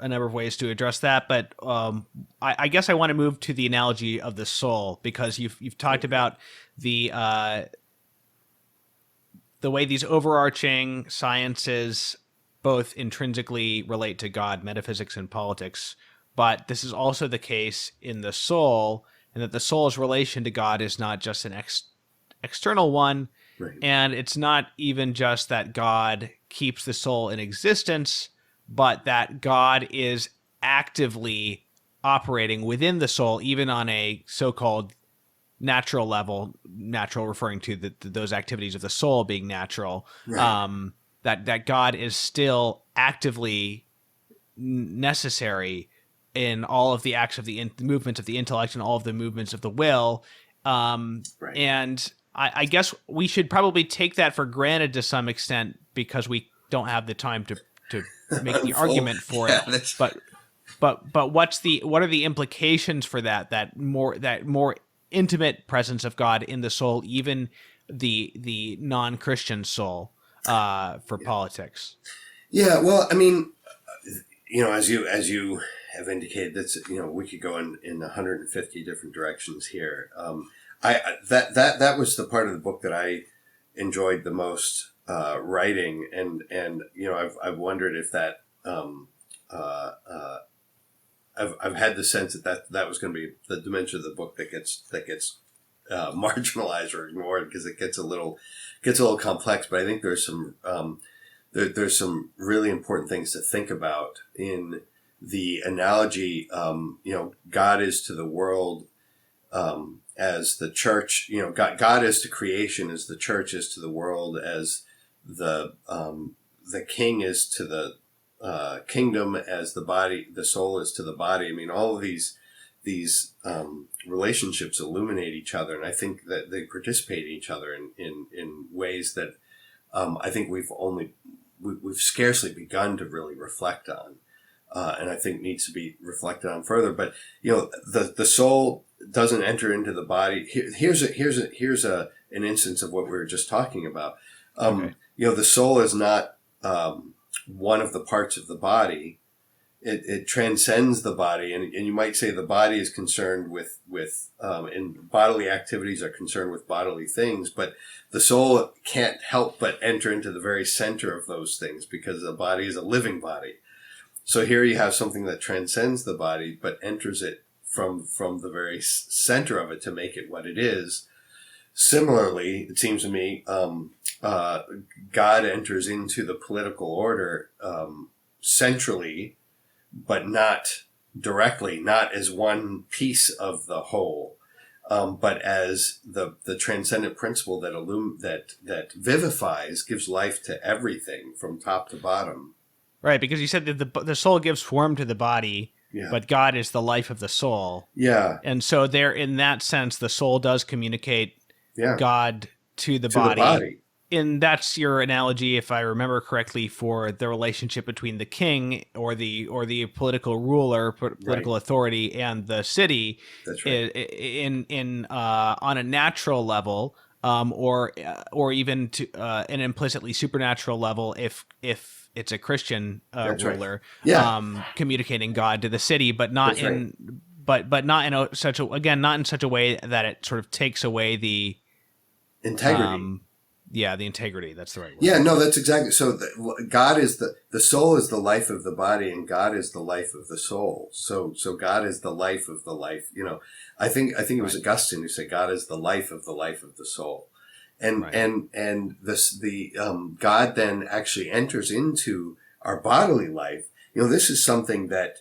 [SPEAKER 1] a number of ways to address that, but I guess I want to move to the analogy of the soul, because you've talked about the way these overarching sciences both intrinsically relate to God, metaphysics and politics. But this is also the case in the soul, and that the soul's relation to God is not just an external one,
[SPEAKER 2] right.
[SPEAKER 1] And it's not even just that God keeps the soul in existence, but that God is actively operating within the soul, even on a so-called natural level, natural referring to those activities of the soul being natural,
[SPEAKER 2] right.
[SPEAKER 1] that God is still actively necessary in all of the acts of the movements of the intellect and all of the movements of the will. Right. And I guess we should probably take that for granted to some extent, because we don't have the time to make the argument for it. But what are the implications for that more intimate presence of God in the soul, even the non-Christian soul, for politics?
[SPEAKER 2] Yeah, well, as you have indicated, that's we could go in 150 different directions here. That was the part of the book that I enjoyed the most writing, and I've wondered if that I've had the sense that was going to be the dimension of the book that gets marginalized or ignored, because it gets a little complex. But I think there's some there's some really important things to think about in the analogy. God is to the world as the church. God is to creation as the church is to the world, as the king is to the kingdom, as the body, the soul is to the body. All of these relationships illuminate each other, and I think that they participate in each other in ways that I think we've scarcely begun to really reflect on, and I think needs to be reflected on further. But the soul doesn't enter into the body. Here's an instance of what we were just talking about.
[SPEAKER 1] Okay.
[SPEAKER 2] The soul is not one of the parts of the body. It transcends the body, and you might say the body is concerned with and bodily activities are concerned with bodily things, but the soul can't help but enter into the very center of those things, because the body is a living body. So here you have something that transcends the body, but enters it from the very center of it to make it what it is. Similarly, it seems to me, God enters into the political order centrally, but not directly, not as one piece of the whole, but as the transcendent principle that vivifies, gives life to everything from top to bottom.
[SPEAKER 1] Right, because you said that the soul gives form to the body, yeah, but God is the life of the soul.
[SPEAKER 2] Yeah.
[SPEAKER 1] And so there, in that sense, the soul does communicate, yeah, God to the body. And that's your analogy, if I remember correctly, for the relationship between the king or the political ruler, political, right, authority, and the city.
[SPEAKER 2] That's right.
[SPEAKER 1] In on a natural level, or even to an implicitly supernatural level, if it's a Christian ruler, right, yeah, communicating God to the city, but not that's in right, but not in not in such a way that it sort of takes away the
[SPEAKER 2] integrity.
[SPEAKER 1] Yeah, the integrity. That's the right word.
[SPEAKER 2] Yeah, no, that's exactly. So God is the soul is the life of the body, and God is the life of the soul. So God is the life of the life. I think it was, right, Augustine who said God is the life of the soul, and right, and God then actually enters into our bodily life. This is something that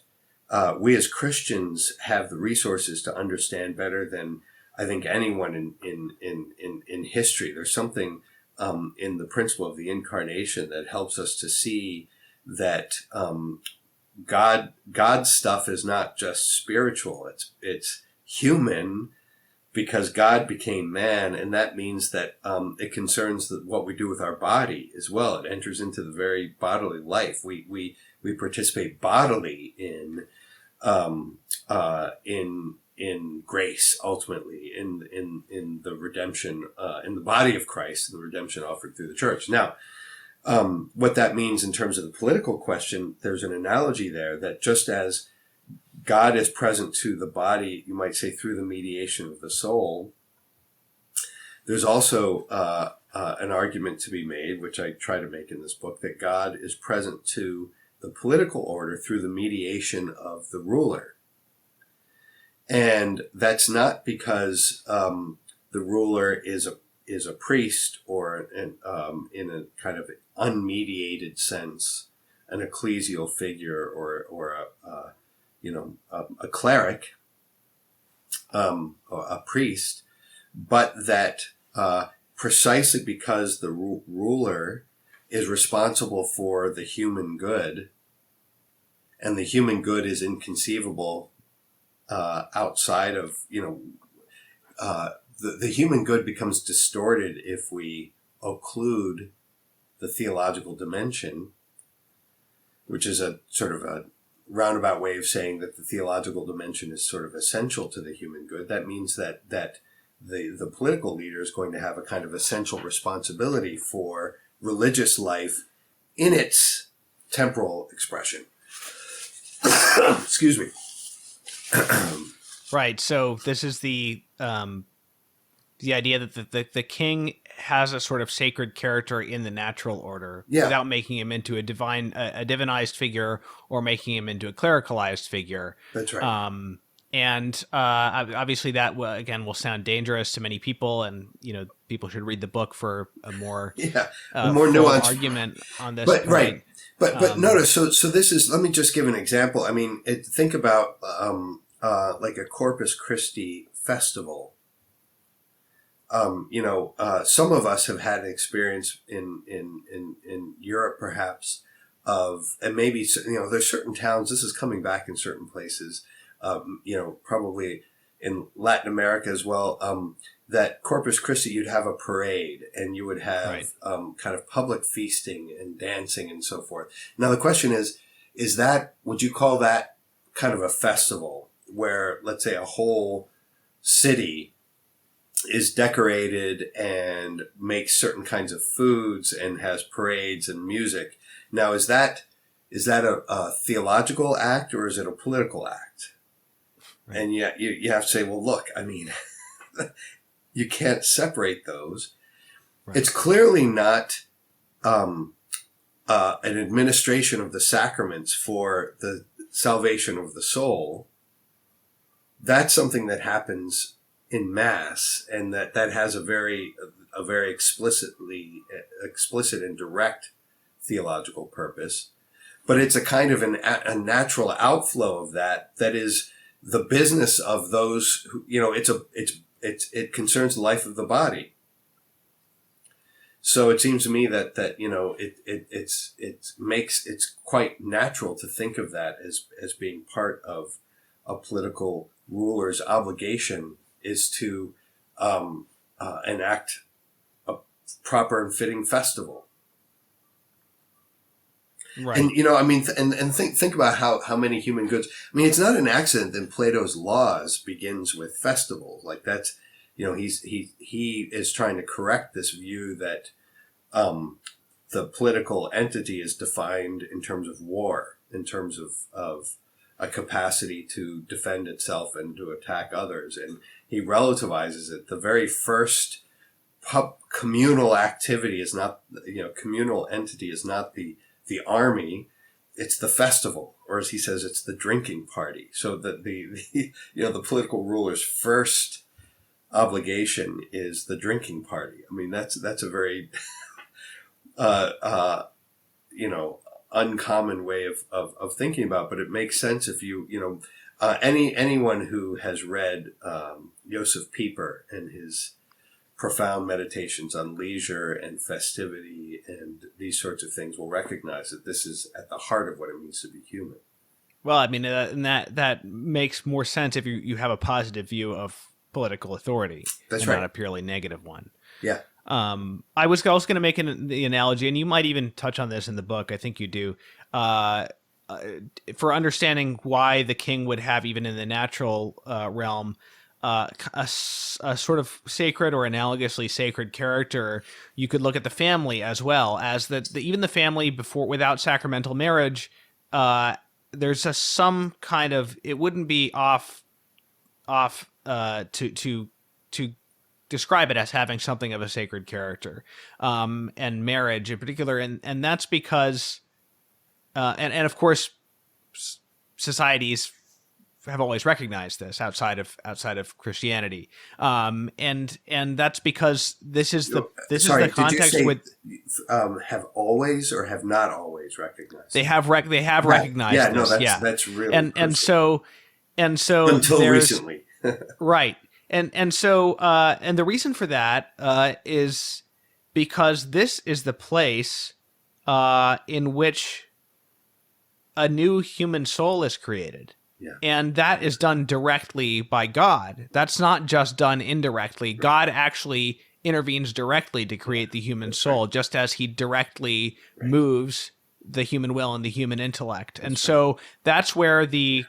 [SPEAKER 2] we as Christians have the resources to understand better than I think anyone in history. There's something in the principle of the incarnation that helps us to see that God's stuff is not just spiritual; it's human, because God became man, and that means that it concerns what we do with our body as well. It enters into the very bodily life. We participate bodily in grace, ultimately in the redemption, in the body of Christ, and the redemption offered through the church. Now, what that means in terms of the political question, there's an analogy there that just as God is present to the body, you might say, through the mediation of the soul, there's also an argument to be made, which I try to make in this book, that God is present to the political order through the mediation of the ruler. And that's not because the ruler is a priest, or in a kind of unmediated sense, an ecclesial figure, or a cleric, or a priest, but that precisely because the ruler is responsible for the human good, and the human good is inconceivable outside of, the human good becomes distorted if we occlude the theological dimension, which is a sort of a roundabout way of saying that the theological dimension is sort of essential to the human good. That means that the political leader is going to have a kind of essential responsibility for religious life in its temporal expression. Excuse me.
[SPEAKER 1] Right. So this is the idea that the king has a sort of sacred character in the natural order, without making him into a divinized figure, or making him into a clericalized figure.
[SPEAKER 2] That's right.
[SPEAKER 1] And obviously that will sound dangerous to many people, and people should read the book for a more
[SPEAKER 2] a more nuanced
[SPEAKER 1] argument on this.
[SPEAKER 2] But
[SPEAKER 1] point.
[SPEAKER 2] right. But notice, so this is, let me just give an example. I mean, think about like a Corpus Christi festival. Some of us have had an experience in Europe, perhaps, and maybe, there's certain towns, this is coming back in certain places, probably in Latin America as well, that Corpus Christi, you'd have a parade, and you would have kind of public feasting and dancing and so forth. Now, the question is would you call that kind of a festival where, let's say, a whole city is decorated and makes certain kinds of foods and has parades and music? Now, is that a theological act, or is it a political act? Right. And yet you have to say, well, look, I mean, you can't separate those. Right. It's clearly not an administration of the sacraments for the salvation of the soul. That's something that happens in Mass, and that has a very explicit and direct theological purpose. But it's a kind of a natural outflow of that is the business of those who, it concerns the life of the body. So it seems to me that it's quite natural to think of that as being part of a political ruler's obligation, is to enact a proper and fitting festival.
[SPEAKER 1] Right.
[SPEAKER 2] And and think about how many human goods. I mean, it's not an accident that Plato's Laws begins with festivals. Like, that's, he is trying to correct this view that the political entity is defined in terms of war, in terms of a capacity to defend itself and to attack others. And he relativizes it. The very first communal activity is not, communal entity is not the army, it's the festival, or as he says, it's the drinking party. So that the political ruler's first obligation is the drinking party. I mean, that's a very, uncommon way of thinking about it, but it makes sense if anyone who has read Joseph Pieper and his profound meditations on leisure and festivity and these sorts of things will recognize that this is at the heart of what it means to be human.
[SPEAKER 1] Well, I mean, and that makes more sense if you have a positive view of political authority,
[SPEAKER 2] That's
[SPEAKER 1] and
[SPEAKER 2] right.
[SPEAKER 1] not a purely negative one.
[SPEAKER 2] Yeah.
[SPEAKER 1] I was also going to make the analogy, and you might even touch on this in the book. I think you do. For understanding why the king would have, even in the natural realm, a sort of sacred or analogously sacred character, you could look at the family as well as even the family without sacramental marriage. There's some kind of, it wouldn't be off to describe it as having something of a sacred character, and marriage in particular, and that's because, and of course, societies have always recognized this outside of Christianity, and that's because this is the context
[SPEAKER 2] did you say,
[SPEAKER 1] with
[SPEAKER 2] have always or have not always recognized.
[SPEAKER 1] They have recognized
[SPEAKER 2] yeah,
[SPEAKER 1] this.
[SPEAKER 2] No, that's really
[SPEAKER 1] and so
[SPEAKER 2] until recently.
[SPEAKER 1] Right. And so the reason for that is because this is the place in which a new human soul is created.
[SPEAKER 2] Yeah.
[SPEAKER 1] And that is done directly by God. That's not just done indirectly. Right. God actually intervenes directly to create the human soul, just as he directly moves the human will and the human intellect. And so that's where the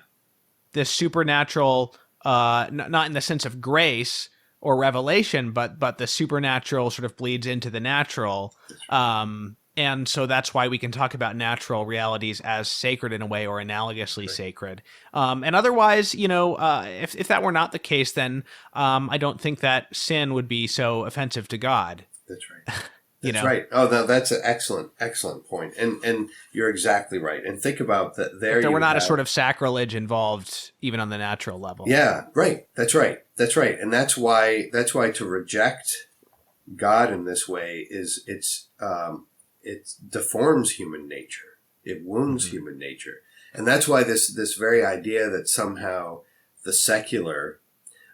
[SPEAKER 1] supernatural, not in the sense of grace or revelation, but the supernatural sort of bleeds into the natural. And so that's why we can talk about natural realities as sacred in a way, or analogously sacred. And otherwise, if that were not the case, then I don't think that sin would be so offensive to God.
[SPEAKER 2] That's right. That's right. Oh, no, that's an excellent point. And you're exactly right. And think about that.
[SPEAKER 1] There were not a sort of sacrilege involved, even on the natural level.
[SPEAKER 2] Yeah, right. That's right. And that's why to reject God in this way it deforms human nature. It wounds human nature. And that's why this very idea that somehow the secular,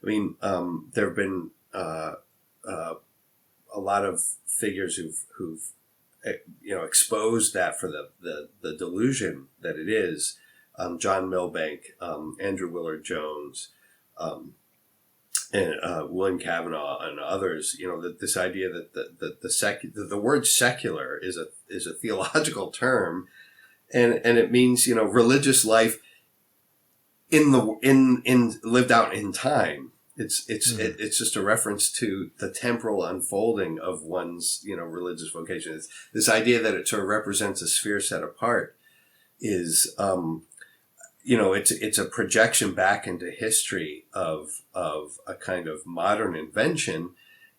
[SPEAKER 2] there have been a lot of figures who've exposed that for the delusion that it is. John Milbank, Andrew Willard Jones, and William Cavanaugh and others, that this idea that the word secular is a theological term, and it means religious life in lived out in time. It's just a reference to the temporal unfolding of one's religious vocation. It's this idea that it sort of represents a sphere set apart is it's a projection back into history of a kind of modern invention.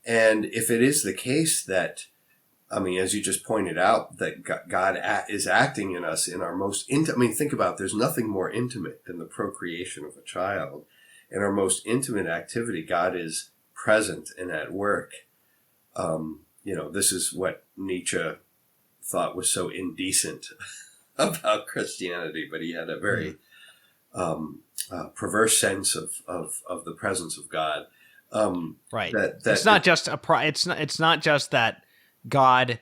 [SPEAKER 2] And if it is the case that, as you just pointed out, that God is acting in us in our most intimate, think about it, there's nothing more intimate than the procreation of a child. In our most intimate activity, God is present and at work. This is what Nietzsche thought was so indecent about Christianity, but he had a very perverse sense of the presence of God.
[SPEAKER 1] Right. It's not just it's not just that God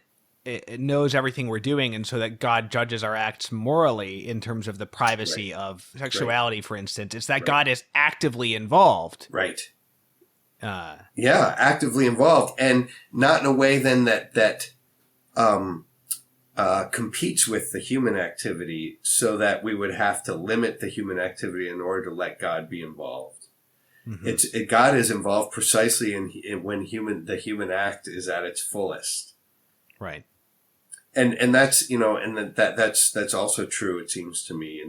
[SPEAKER 1] knows everything we're doing, and so that God judges our acts morally in terms of the privacy of sexuality, for instance. It's that God is actively involved.
[SPEAKER 2] Right. Actively involved, and not in a way then that competes with the human activity, so that we would have to limit the human activity in order to let God be involved. Mm-hmm. God is involved precisely when the human act is at its fullest. Right. And that's that's also true, it seems to me,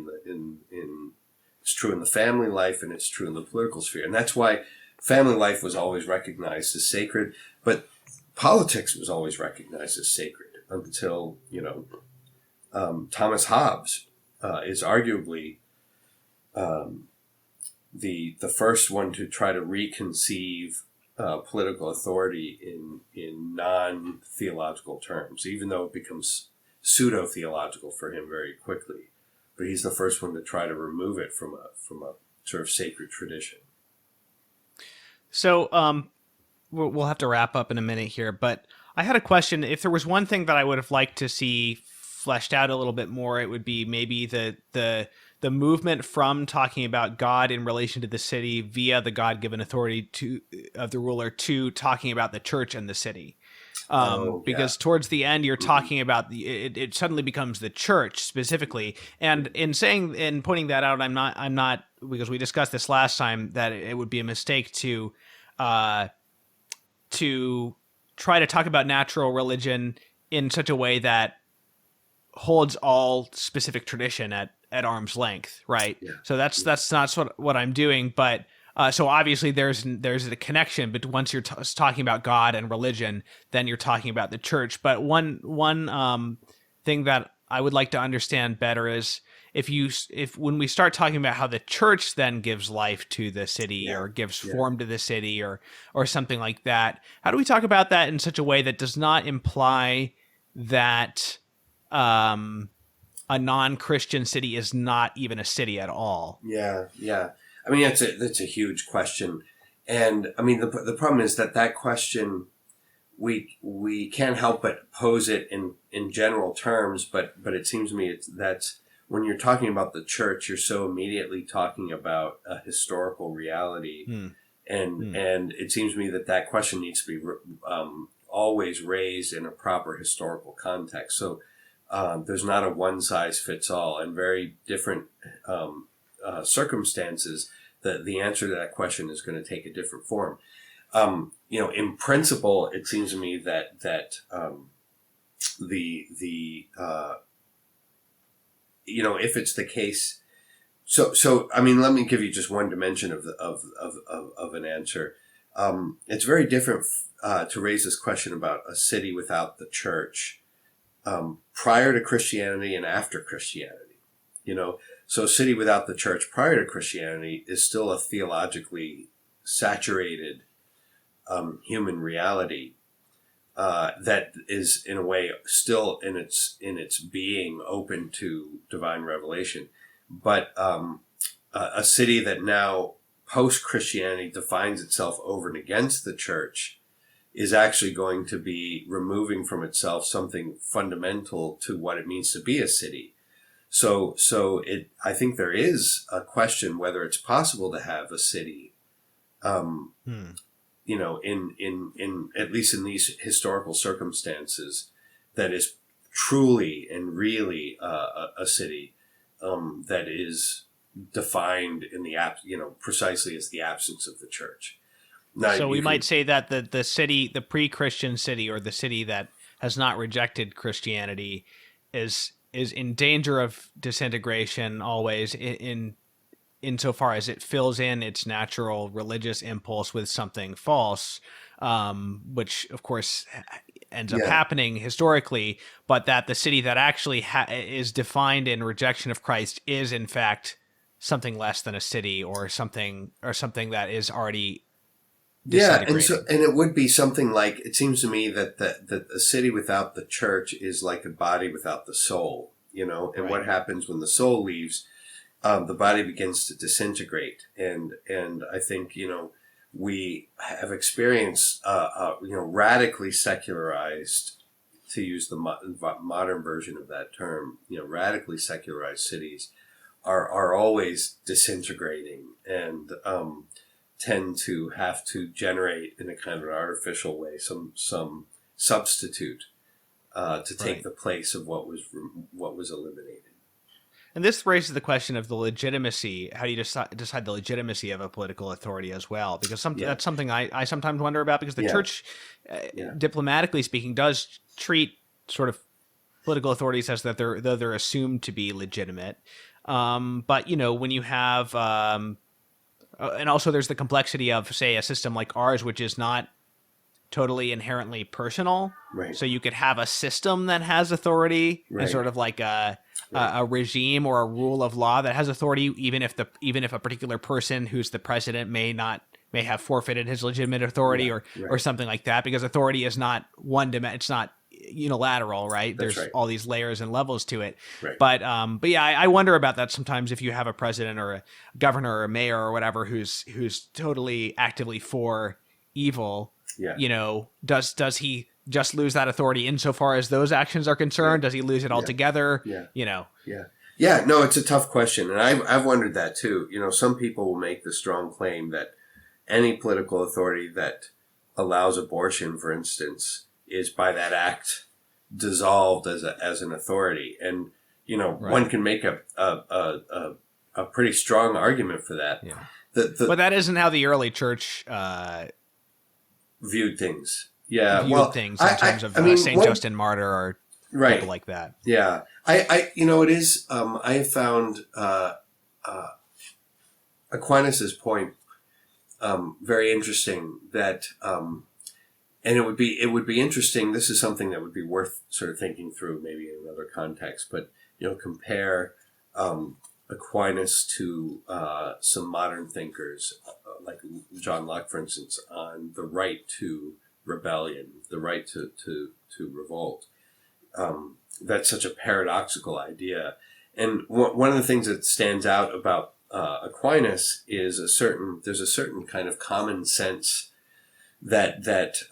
[SPEAKER 2] it's true in the family life, and it's true in the political sphere. And that's why family life was always recognized as sacred, but politics was always recognized as sacred until Thomas Hobbes is arguably the first one to try to reconceive political authority in non-theological terms, even though it becomes pseudo-theological for him very quickly. But he's the first one to try to remove it from a sort of sacred tradition.
[SPEAKER 1] So we'll have to wrap up in a minute here, but I had a question. If there was one thing that I would have liked to see fleshed out a little bit more, it would be maybe the movement from talking about God in relation to the city via the God-given authority of the ruler to talking about the church and the city. Because towards the end, you're talking about it suddenly becomes the church specifically. And in pointing that out, I'm not, because we discussed this last time, that it would be a mistake to try to talk about natural religion in such a way that holds all specific tradition at arm's length, right? Yeah. So that's not what I'm doing, but so obviously there's a connection, but once you're talking about God and religion, then you're talking about the church. But one thing that I would like to understand better is if when we start talking about how the church then gives life to the city or gives form to the city or something like that, how do we talk about that in such a way that does not imply that a non-Christian city is not even a city at all?
[SPEAKER 2] Yeah. I mean, that's a huge question, and I mean the problem is that question we can't help but pose it in general terms, but it seems to me that's when you're talking about the church, you're so immediately talking about a historical reality, and it seems to me that question needs to be always raised in a proper historical context. So there's not a one size fits all, and very different circumstances, the answer to that question is going to take a different form. In principle, it seems to me that if it's the case, so I mean, let me give you just one dimension of an answer. It's very different to raise this question about a city without the church prior to Christianity and after Christianity. So a city without the church prior to Christianity is still a theologically saturated human reality that is, in a way, still in its being open to divine revelation. But a city that now post-Christianity defines itself over and against the church is actually going to be removing from itself something fundamental to what it means to be a city. So I think there is a question whether it's possible to have a city, in at least in these historical circumstances, that is truly and really a city that is defined in precisely as the absence of the church. Now,
[SPEAKER 1] so we might say that the city, the pre-Christian city, or the city that has not rejected Christianity, is in danger of disintegration always insofar as it fills in its natural religious impulse with something false, which of course ends up happening historically, but that the city that actually is defined in rejection of Christ is in fact something less than a city, or something that is already disintegrating.
[SPEAKER 2] And it would be something like, it seems to me that a city without the church is like a body without the soul, and right. What happens when the soul leaves, the body begins to disintegrate. And I think, we have experienced, radically secularized, to use the modern version of that term, radically secularized cities are always disintegrating and tend to have to generate in a kind of an artificial way some substitute to take the place of what was eliminated.
[SPEAKER 1] And this raises the question of the legitimacy. How do you decide the legitimacy of a political authority as well? Because that's something I sometimes wonder about, because the church, diplomatically speaking, does treat sort of political authorities as that they're assumed to be legitimate. But when you have, and also there's the complexity of, say, a system like ours, which is not totally inherently personal.
[SPEAKER 2] Right.
[SPEAKER 1] So you could have a system that has authority, and sort of like a regime or a rule of law that has authority, even if a particular person who's the president may have forfeited his legitimate authority or something like that, because authority is not one dimension. It's not unilateral, right?
[SPEAKER 2] That's
[SPEAKER 1] There's
[SPEAKER 2] right.
[SPEAKER 1] all these layers and levels to it.
[SPEAKER 2] Right.
[SPEAKER 1] But yeah, I wonder about that sometimes. If you have a president or a governor or a mayor or whatever who's totally actively for evil,
[SPEAKER 2] Yeah.
[SPEAKER 1] Does he just lose that authority insofar as those actions are concerned? Does he lose it altogether?
[SPEAKER 2] Yeah.
[SPEAKER 1] Yeah.
[SPEAKER 2] Yeah, no, it's a tough question, and I've wondered that too. Some people will make the strong claim that any political authority that allows abortion, for instance, is by that act dissolved as an authority, and one can make a pretty strong argument for that.
[SPEAKER 1] Yeah.
[SPEAKER 2] But
[SPEAKER 1] that isn't how the early church
[SPEAKER 2] viewed things. Yeah,
[SPEAKER 1] viewed things in terms of Saint Justin Martyr or people like that.
[SPEAKER 2] Yeah, it is. I have found Aquinas's point very interesting. That and it would be interesting. This is something that would be worth sort of thinking through, maybe in another context. But compare Aquinas to some modern thinkers like John Locke, for instance, on the right to rebellion, the right to revolt. That's such a paradoxical idea. And one of the things that stands out about Aquinas is there's a certain kind of common sense that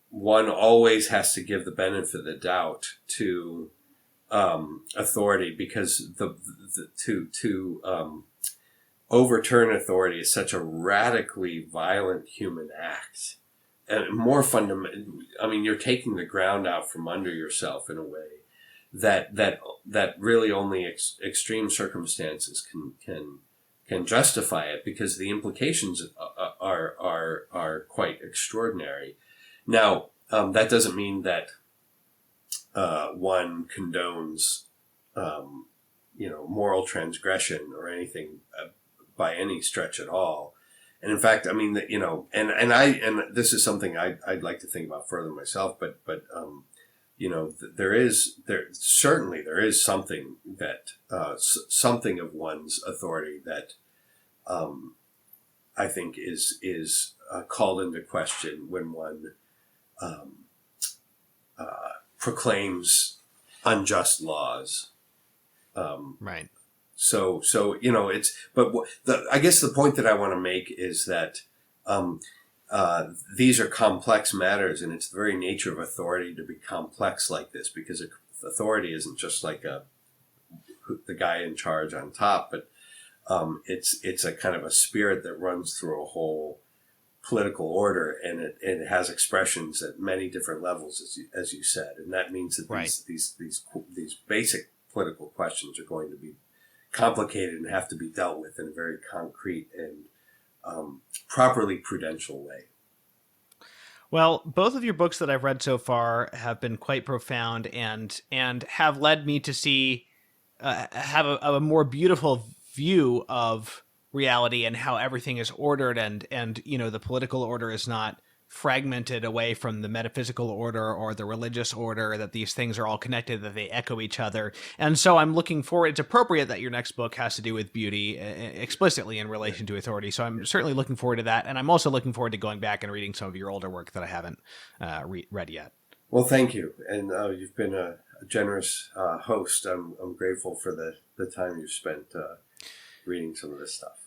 [SPEAKER 2] one always has to give the benefit of the doubt to authority, because to overturn authority is such a radically violent human act. And more fundamental, you're taking the ground out from under yourself in a way that really only extreme circumstances can justify it, because the implications are quite extraordinary. Now, that doesn't mean that one condones moral transgression or anything by any stretch at all. And in fact, and this is something I'd like to think about further myself, but there is something that something of one's authority that I think is called into question when one proclaims unjust laws.
[SPEAKER 1] Right.
[SPEAKER 2] So I guess the point that I want to make is that these are complex matters, and it's the very nature of authority to be complex like this, because authority isn't just like the guy in charge on top, but it's a kind of a spirit that runs through a whole political order, and it has expressions at many different levels, as you said, and that means that these basic political questions are going to be complicated and have to be dealt with in a very concrete and properly prudential way.
[SPEAKER 1] Well, both of your books that I've read so far have been quite profound and have led me to see have a more beautiful view of reality and how everything is ordered, and the political order is not fragmented away from the metaphysical order or the religious order, that these things are all connected, that they echo each other. And so I'm looking forward. It's appropriate that your next book has to do with beauty explicitly in relation to authority. So I'm certainly looking forward to that. And I'm also looking forward to going back and reading some of your older work that I haven't read yet.
[SPEAKER 2] Well, thank you. And you've been a generous host. I'm grateful for the time you've spent reading some of this stuff.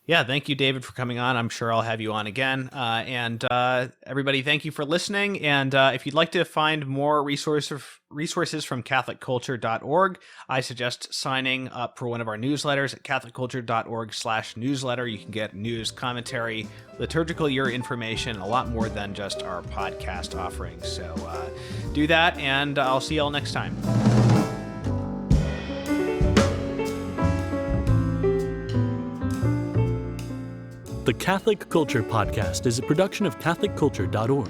[SPEAKER 1] Yeah, thank you, David, for coming on. I'm sure I'll have you on again. And everybody, thank you for listening. And if you'd like to find more resources from CatholicCulture.org, I suggest signing up for one of our newsletters at CatholicCulture.org/newsletter. You can get news, commentary, liturgical year information, a lot more than just our podcast offerings. So do that, and I'll see you all next time.
[SPEAKER 3] The Catholic Culture Podcast is a production of CatholicCulture.org.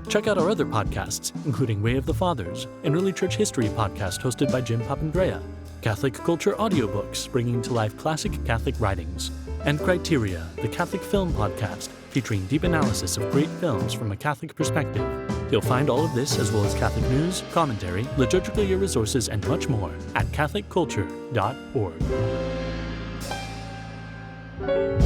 [SPEAKER 3] Check out our other podcasts, including Way of the Fathers, an early church history podcast hosted by Jim Papandrea, Catholic Culture audiobooks bringing to life classic Catholic writings, and Criteria, the Catholic film podcast featuring deep analysis of great films from a Catholic perspective. You'll find all of this, as well as Catholic news, commentary, liturgical year resources, and much more at CatholicCulture.org.